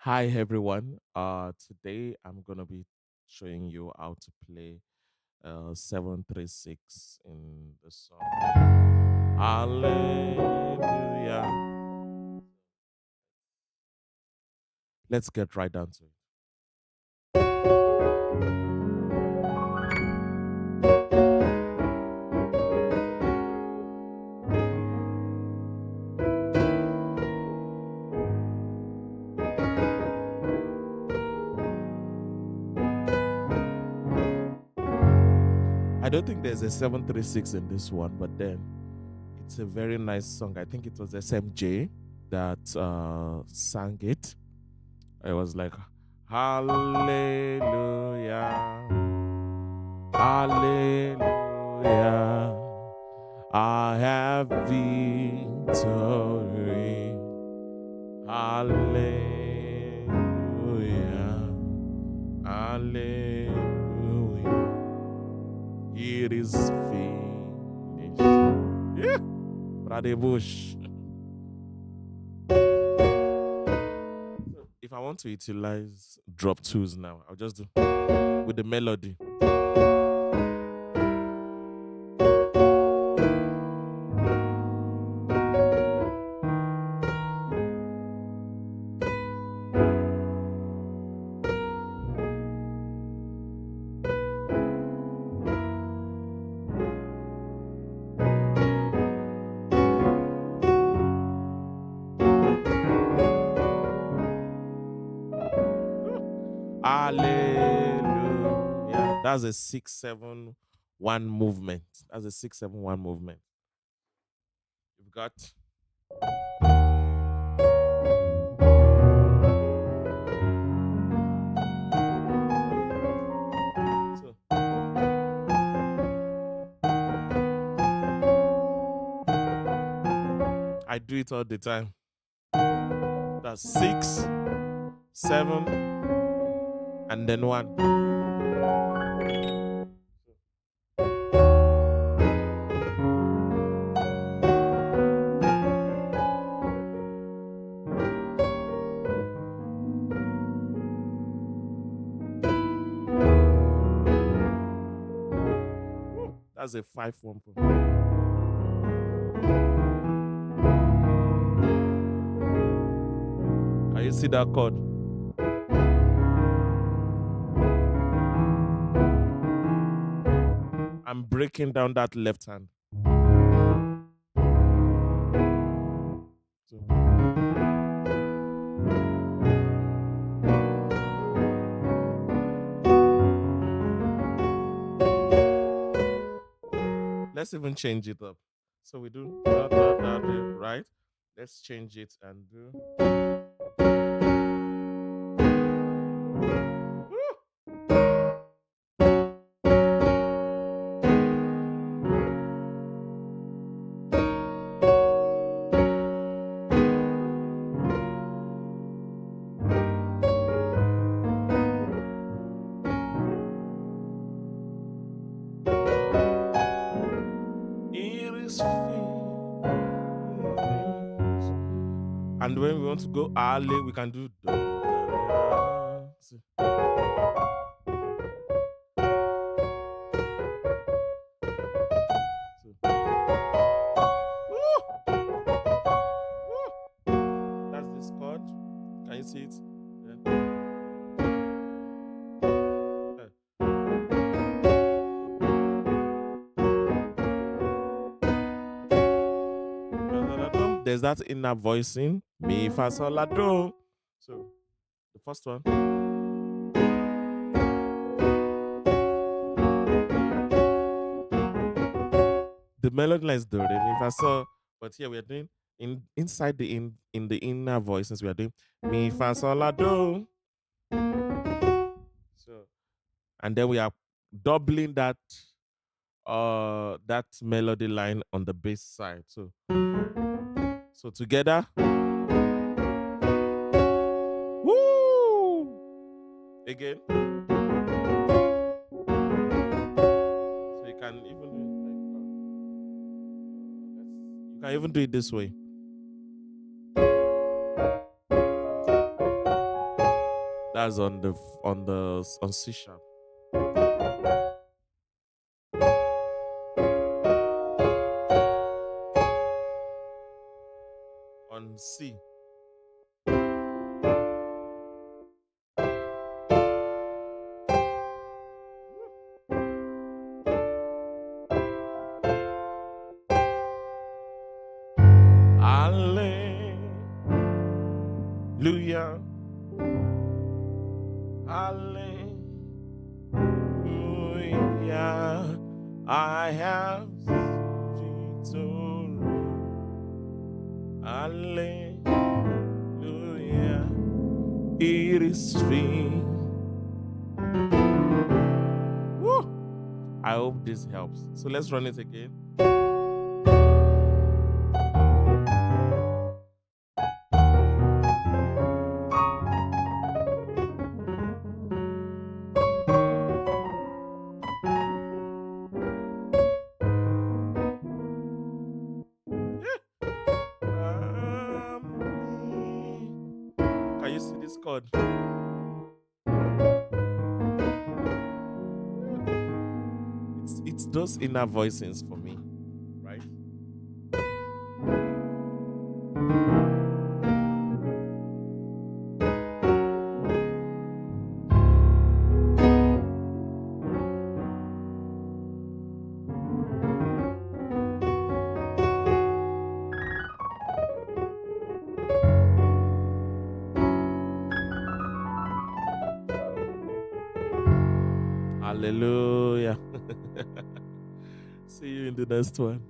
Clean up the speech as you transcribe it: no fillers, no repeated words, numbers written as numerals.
Hi everyone. Today I'm gonna be showing you how to play 736 in the song. Hallelujah. Let's get right down to it. I don't think there's a 736 in this one, but then it's a very nice song. I think it was SMJ that sang it. I was like, Hallelujah. Hallelujah. I have victory. Hallelujah. Hallelujah. It is finished. Yeah. Brother Bush. If I want to utilize drop twos now, I'll just do with the melody. Hallelujah. That's a 6-7-1 movement. That's a 6-7-1 movement. You've got so I do it all the time. That's 6, 7, and then 1. That's a 5-1. Can you see that chord? I'm breaking down that left hand. So, let's even change it up. So we do da, da, da, da, right? Let's change it and do. It is finished. And when we want to go early, we can do. Da, da, da. See. So, woo, woo. That's this chord. Can you see it? Yeah. There's that inner voicing. Mi fa sol la do. So the first one. The melody line is do re mi fa sol, but here we are doing inside the in the inner voices we are doing mi fa sol la do. So and then we are doubling that melody line on the bass side. So together. Woo! Again. So you can even do it like you can even do it this way. That's on C sharp. On C. Hallelujah. Hallelujah. I have victory. Hallelujah. It is free. Woo! I hope this helps. So let's run it again. Can you see this chord? It's those inner voicings for me, right? Hallelujah. See you in the next one.